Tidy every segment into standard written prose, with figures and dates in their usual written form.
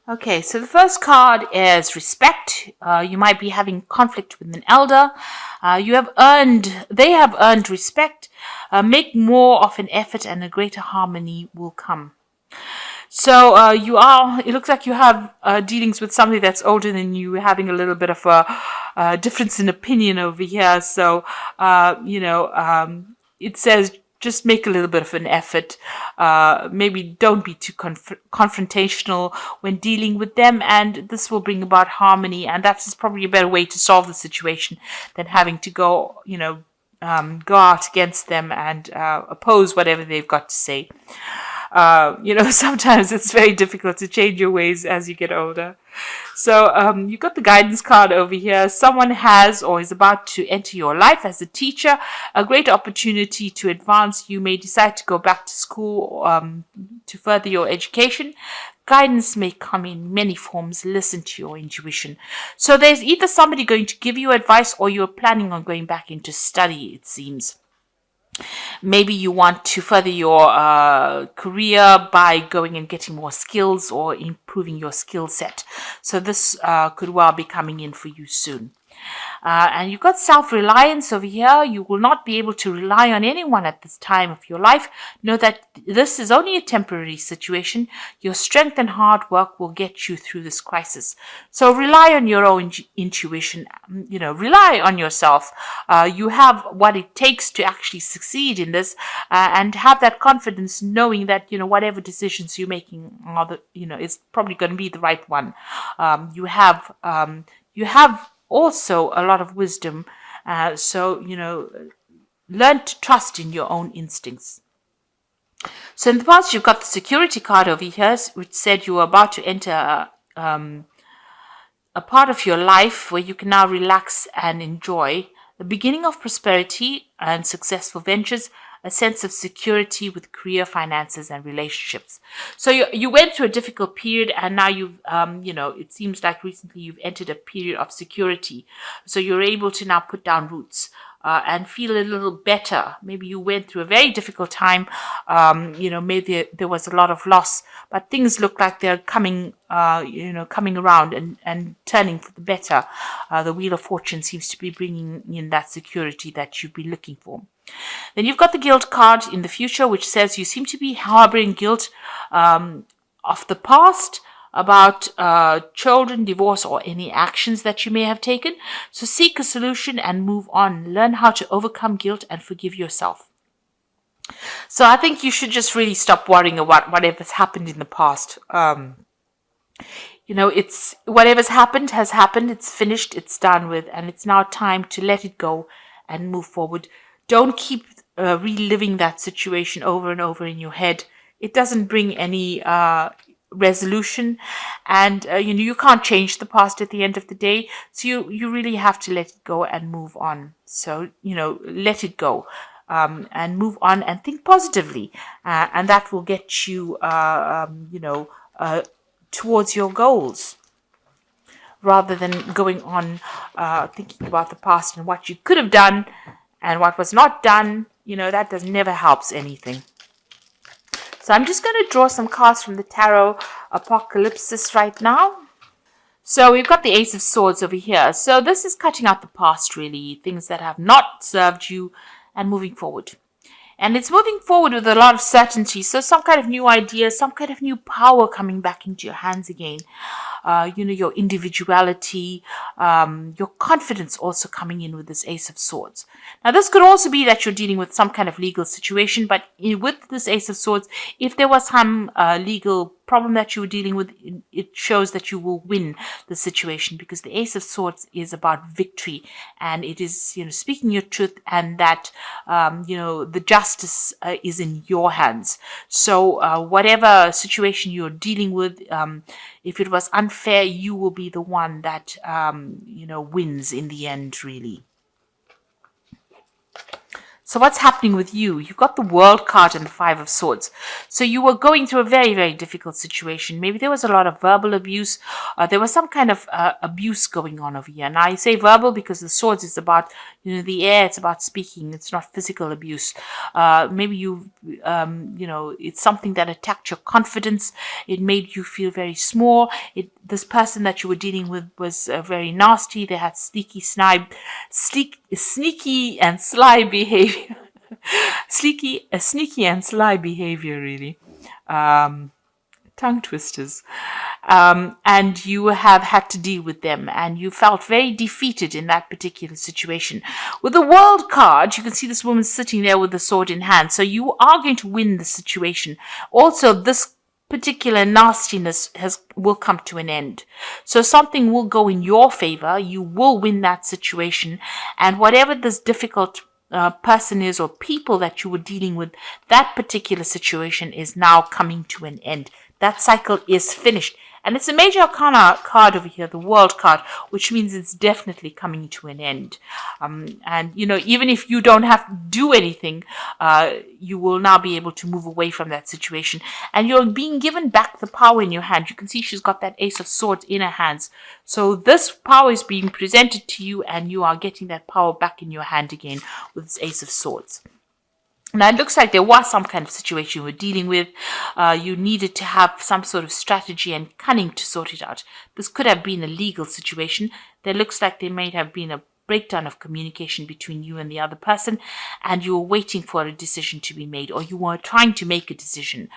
Okay, so the first card is respect. You might be having conflict with an elder. They have earned respect. Make more of an effort and a greater harmony will come. So it looks like you have dealings with somebody that's older than you, having a little bit of a difference in opinion over here. So, it says just make a little bit of an effort. Maybe don't be too confrontational when dealing with them, and this will bring about harmony. And that's probably a better way to solve the situation than having to go out against them and oppose whatever they've got to say. Sometimes it's very difficult to change your ways as you get older. So you got the guidance card over here. Someone has or is about to enter your life as a teacher, a great opportunity to advance. You may decide to go back to school to further your education. Guidance may come in many forms. Listen to your intuition. So there's either somebody going to give you advice or you're planning on going back into study, it seems. Maybe you want to further your career by going and getting more skills or improving your skill set. So this could well be coming in for you soon. And you've got self-reliance over here. You will not be able to rely on anyone at this time of your life. Know that this is only a temporary situation. Your strength and hard work will get you through this crisis. So rely on your own intuition. Rely on yourself. You have what it takes to actually succeed in this, and have that confidence, knowing that whatever decisions you're making is probably going to be the right one. You have also a lot of wisdom. Learn to trust in your own instincts. So in the past, you've got the security card over here, which said you were about to enter a part of your life where you can now relax and enjoy the beginning of prosperity and successful ventures, a sense of security with career, finances, and relationships. So you went through a difficult period, and now it seems like recently you've entered a period of security. So you're able to now put down roots. And feel a little better. Maybe you went through a very difficult time. Maybe there was a lot of loss, but things look like they're coming around and turning for the better. The Wheel of Fortune seems to be bringing in that security that you've been looking for. Then you've got the guilt card in the future, which says you seem to be harboring guilt of the past about children, divorce, or any actions that you may have taken. So seek a solution and move on. Learn how to overcome guilt and forgive yourself. So I think you should just really stop worrying about whatever's happened in the past. It's whatever's happened has happened. It's finished. It's done with, and it's now time to let it go and move forward. Don't keep reliving that situation over and over in your head. It doesn't bring any resolution, and you can't change the past at the end of the day, so you really have to let it go and move on. So let it go, and move on and think positively, and that will get you towards your goals, rather than going on thinking about the past and what you could have done and what was not done. That never helps anything. So I'm just going to draw some cards from the Tarot Apocalypsis right now. So we've got the Ace of Swords over here. So this is cutting out the past, really, things that have not served you, and moving forward. And it's moving forward with a lot of certainty. So some kind of new idea, some kind of new power coming back into your hands again. Your individuality, your confidence also coming in with this Ace of Swords. Now, this could also be that you're dealing with some kind of legal situation, but with this Ace of Swords, if there was some legal problem that you were dealing with, it shows that you will win the situation, because the Ace of Swords is about victory, and it is speaking your truth, and that the justice is in your hands. So whatever situation you're dealing with, if it was unfair, you will be the one that wins in the end, really. So what's happening with you? You've got the World card and the Five of Swords. So you were going through a very, very difficult situation. Maybe there was a lot of verbal abuse. There was some kind of abuse going on over here. Now I say verbal because the swords is about, the air. It's about speaking. It's not physical abuse. Maybe it's something that attacked your confidence. It made you feel very small. This person that you were dealing with was very nasty. They had sneaky and sly behavior. Sneaky and sly behavior, really. Tongue twisters. And you have had to deal with them, and you felt very defeated in that particular situation. With the World card, you can see this woman sitting there with the sword in hand. So you are going to win the situation. Also, this particular nastiness will come to an end. So something will go in your favor. You will win that situation, and whatever this difficult person is or people that you were dealing with, that particular situation is now coming to an end. That cycle is finished. And it's a major arcana card over here, the World card, which means it's definitely coming to an end. Even if you don't have to do anything, you will now be able to move away from that situation. And you're being given back the power in your hand. You can see she's got that Ace of Swords in her hands. So this power is being presented to you, and you are getting that power back in your hand again with this Ace of Swords. Now, it looks like there was some kind of situation you were dealing with. You needed to have some sort of strategy and cunning to sort it out. This could have been a legal situation. There looks like there might have been a breakdown of communication between you and the other person, and you were waiting for a decision to be made, or you were trying to make a decision.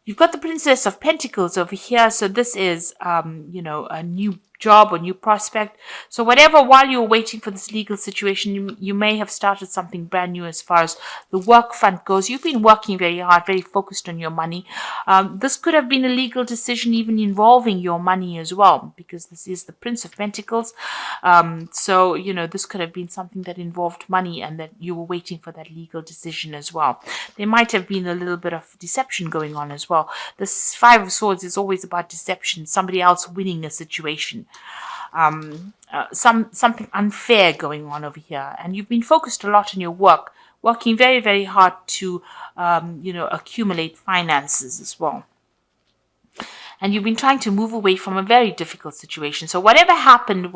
You've got the Princess of Pentacles over here. So this is, a new job or new prospect. So while you're waiting for this legal situation, you may have started something brand new as far as the work front goes. You've been working very hard, very focused on your money. This could have been a legal decision even involving your money as well, because this is the Prince of Pentacles. This could have been something that involved money and that you were waiting for that legal decision as well. There might have been a little bit of deception going on as well. This Five of Swords is always about deception, somebody else winning a situation. Something unfair going on over here, and you've been focused a lot on your work, working very, very hard to accumulate finances as well. And you've been trying to move away from a very difficult situation. So whatever happened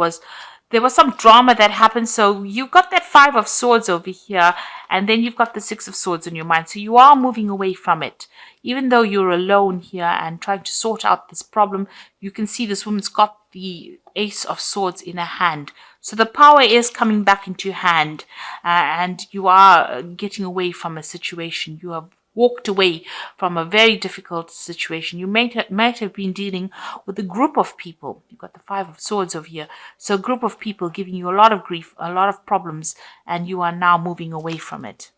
there was some drama that happened. So you've got that Five of Swords over here, and then you've got the Six of Swords in your mind. So you are moving away from it. Even though you're alone here and trying to sort out this problem, you can see this woman's got the Ace of Swords in her hand. So the power is coming back into your hand, and you are getting away from a situation. You have walked away from a very difficult situation. You might have been dealing with a group of people. You've got the Five of Swords over here. So a group of people giving you a lot of grief, a lot of problems, and you are now moving away from it.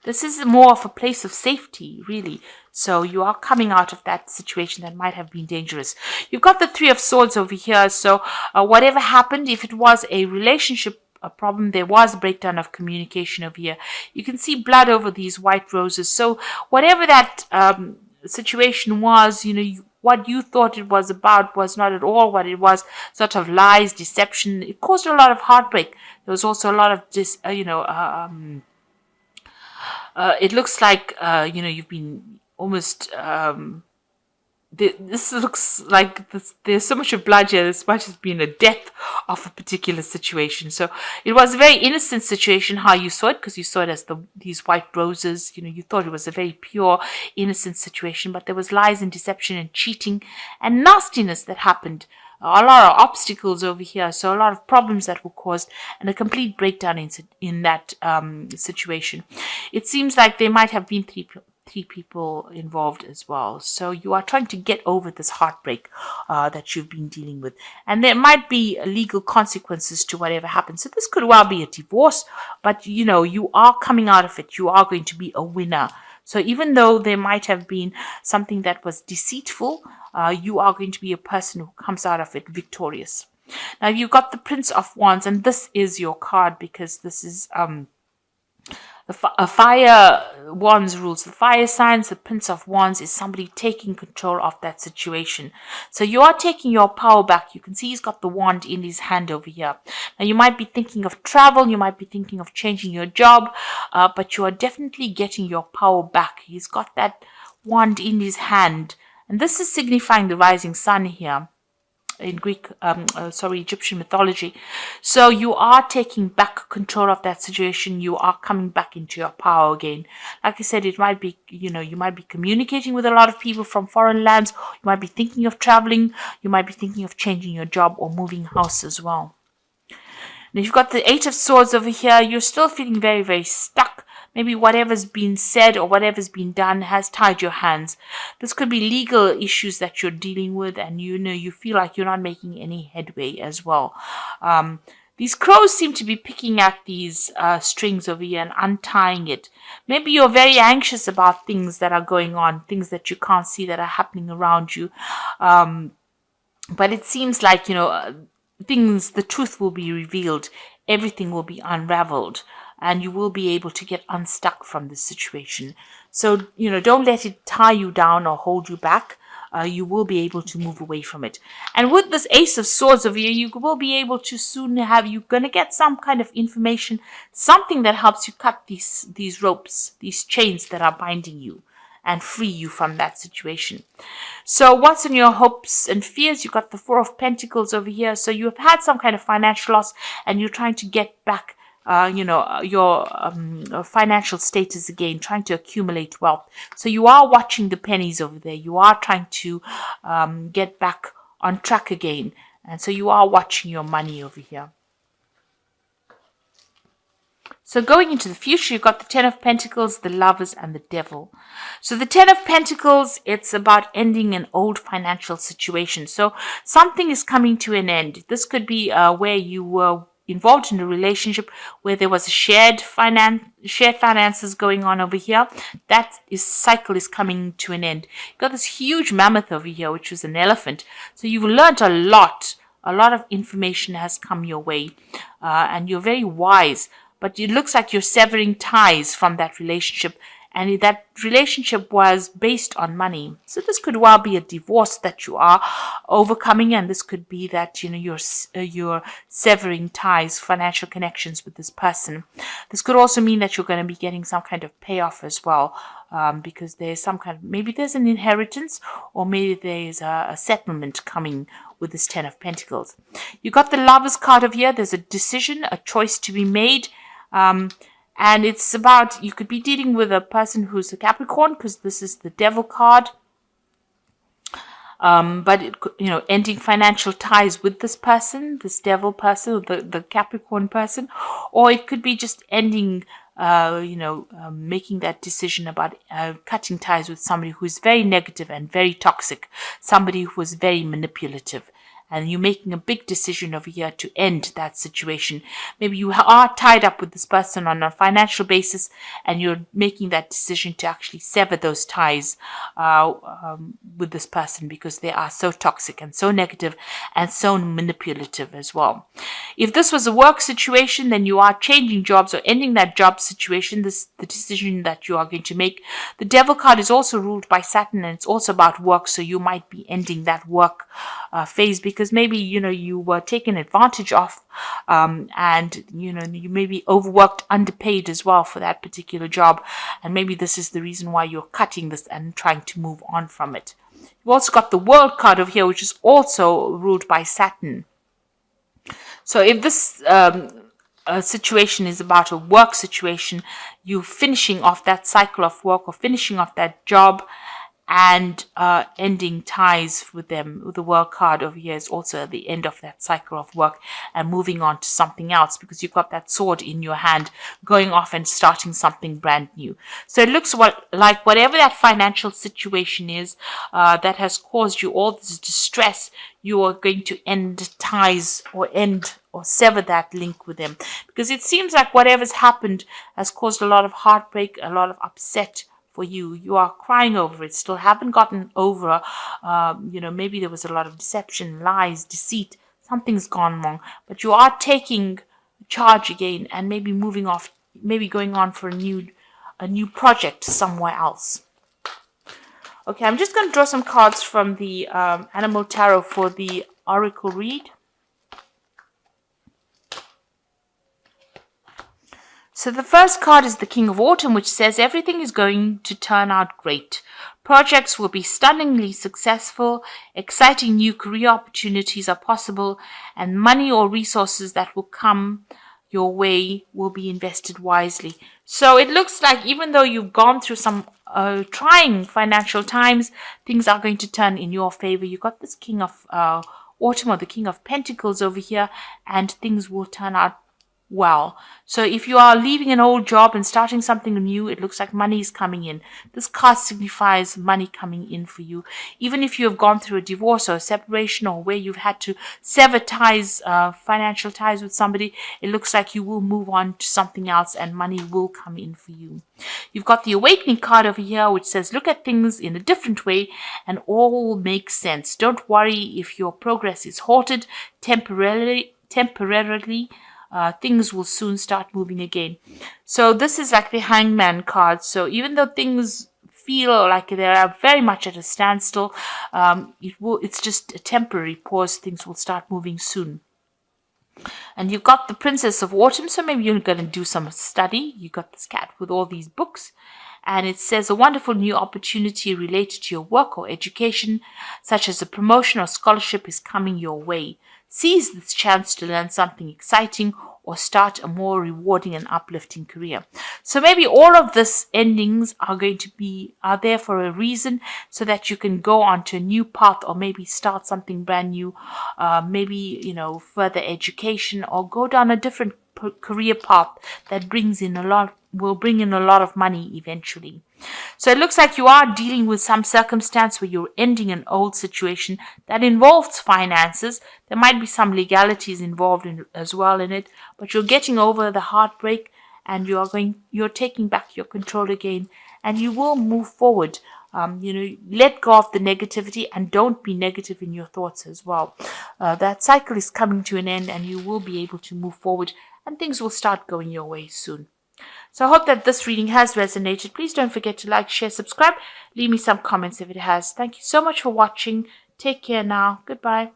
This is more of a place of safety, really. So you are coming out of that situation that might have been dangerous. You've got the Three of Swords over here. So whatever happened, if it was a relationship problem, there was a breakdown of communication over here. You can see blood over these white roses. So whatever that situation was, what you thought it was about was not at all what it was. Sort of lies, deception. It caused a lot of heartbreak. There was also a lot of it looks like you've been almost this looks like there's so much of blood here. This might have been a death of a particular situation. So it was a very innocent situation how you saw it, because you saw it as these white roses. You thought it was a very pure, innocent situation, but there was lies and deception and cheating and nastiness that happened. A lot of obstacles over here, so a lot of problems that were caused, and a complete breakdown in that situation. It seems like there might have been three people involved as well. So you are trying to get over this heartbreak that you've been dealing with, and there might be legal consequences to whatever happens. So this could well be a divorce, but you are coming out of it. You are going to be a winner. So even though there might have been something that was deceitful, you are going to be a person who comes out of it victorious. Now you've got the Prince of Wands, and this is your card, because this is A fire wands rules the fire signs. The Prince of Wands is somebody taking control of that situation. So you are taking your power back. You can see he's got the wand in his hand over here. Now you might be thinking of travel. You might be thinking of changing your job, but you are definitely getting your power back. He's got that wand in his hand, and this is signifying the rising sun here in Egyptian mythology. So you are taking back control of that situation. You are coming back into your power again. Like I said, it might be, you might be communicating with a lot of people from foreign lands. You might be thinking of traveling. You might be thinking of changing your job or moving house as well. And if you've got the Eight of Swords over here, you're still feeling very, very stuck. Maybe whatever's been said or whatever's been done has tied your hands. This could be legal issues that you're dealing with, and you feel like you're not making any headway as well. These crows seem to be picking at these strings over here and untying it. Maybe you're very anxious about things that are going on, things that you can't see that are happening around you. But it seems like, the truth will be revealed, everything will be unraveled, and you will be able to get unstuck from this situation. So, don't let it tie you down or hold you back. You will be able to move away from it. And with this Ace of Swords over here, you will be able to you're going to get some kind of information, something that helps you cut these ropes, these chains that are binding you, and free you from that situation. So what's in your hopes and fears? You got the Four of Pentacles over here. So you have had some kind of financial loss and you're trying to get back your financial status again, trying to accumulate wealth. So you are watching the pennies over there. You are trying to get back on track again. And so you are watching your money over here. So going into the future, you've got the Ten of Pentacles, the Lovers, and the Devil. So the Ten of Pentacles, it's about ending an old financial situation. So something is coming to an end. This could be where you were involved in a relationship where there was a shared finances going on over here. That cycle is coming to an end. You've got this huge mammoth over here, which was an elephant. So you've learned a lot. A lot of information has come your way, and you're very wise. But it looks like you're severing ties from that relationship, and that relationship was based on money. So this could well be a divorce that you are overcoming, and this could be that you're severing ties, financial connections with this person. This could also mean that you're going to be getting some kind of payoff as well, because there's maybe there's an inheritance, or maybe there's a settlement coming with this Ten of Pentacles. You got the Lovers card over here. There's a decision, a choice to be made. And it's about, you could be dealing with a person who's a Capricorn, because this is the Devil card. But it could, ending financial ties with this person, this Devil person, the Capricorn person, or it could be just ending, making that decision about cutting ties with somebody who is very negative and very toxic, somebody who is very manipulative. And you're making a big decision over here to end that situation. Maybe you are tied up with this person on a financial basis, and you're making that decision to actually sever those ties with this person, because they are so toxic and so negative and so manipulative as well. If this was a work situation, then you are changing jobs or ending that job situation. This is the decision that you are going to make. The Devil card is also ruled by Saturn, and it's also about work. So you might be ending that work phase, because maybe you were taken advantage of, and you may be overworked, underpaid as well for that particular job, and maybe this is the reason why you're cutting this and trying to move on from it. You've also got the World card over here, which is also ruled by Saturn. So if this situation is about a work situation, you finishing off that cycle of work or finishing off that job, and ending ties with them. With the World card over here is also at the end of that cycle of work and moving on to something else, because you've got that sword in your hand, going off and starting something brand new. So it looks like whatever that financial situation is that has caused you all this distress, you are going to end ties or sever that link with them, because it seems like whatever's happened has caused a lot of heartbreak, a lot of upset for you. You are crying over it, still haven't gotten over, maybe there was a lot of deception, lies, deceit, something's gone wrong, but you are taking charge again and maybe moving off maybe going on for a new project somewhere else. Okay, I'm just going to draw some cards from the Animal Tarot for the Oracle read. So the first card is the King of Autumn, which says everything is going to turn out great. Projects will be stunningly successful, exciting new career opportunities are possible, and money or resources that will come your way will be invested wisely. So it looks like even though you've gone through some trying financial times, things are going to turn in your favor. You got this King of Autumn or the King of Pentacles over here, and things will turn out well. So if you are leaving an old job and starting something new, it looks like money is coming in. This card signifies money coming in for you. Even if you have gone through a divorce or a separation, or where you've had to sever ties, financial ties with somebody, it looks like you will move on to something else and money will come in for you. You've got the Awakening card over here, which says look at things in a different way and all will make sense. Don't worry if your progress is halted temporarily. Things will soon start moving again. So this is like the Hangman card. So even though things feel like they are very much at a standstill, it's just a temporary pause. Things will start moving soon. And you've got the Princess of Autumn, so maybe you're going to do some study. You got this cat with all these books, and it says a wonderful new opportunity related to your work or education, such as a promotion or scholarship, is coming your way. Seize this chance to learn something exciting or start a more rewarding and uplifting career. So maybe all of this endings are there for a reason, so that you can go on to a new path, or maybe start something brand new, maybe further education, or go down a different career path that will bring in a lot of money eventually. So it looks like you are dealing with some circumstance where you're ending an old situation that involves finances. There might be some legalities involved as well in it, but you're getting over the heartbreak, and you're taking back your control again, and you will move forward. Let go of the negativity and don't be negative in your thoughts as well. That cycle is coming to an end, and you will be able to move forward, and things will start going your way soon. So I hope that this reading has resonated. Please don't forget to like, share, subscribe. Leave me some comments if it has. Thank you so much for watching. Take care now. Goodbye.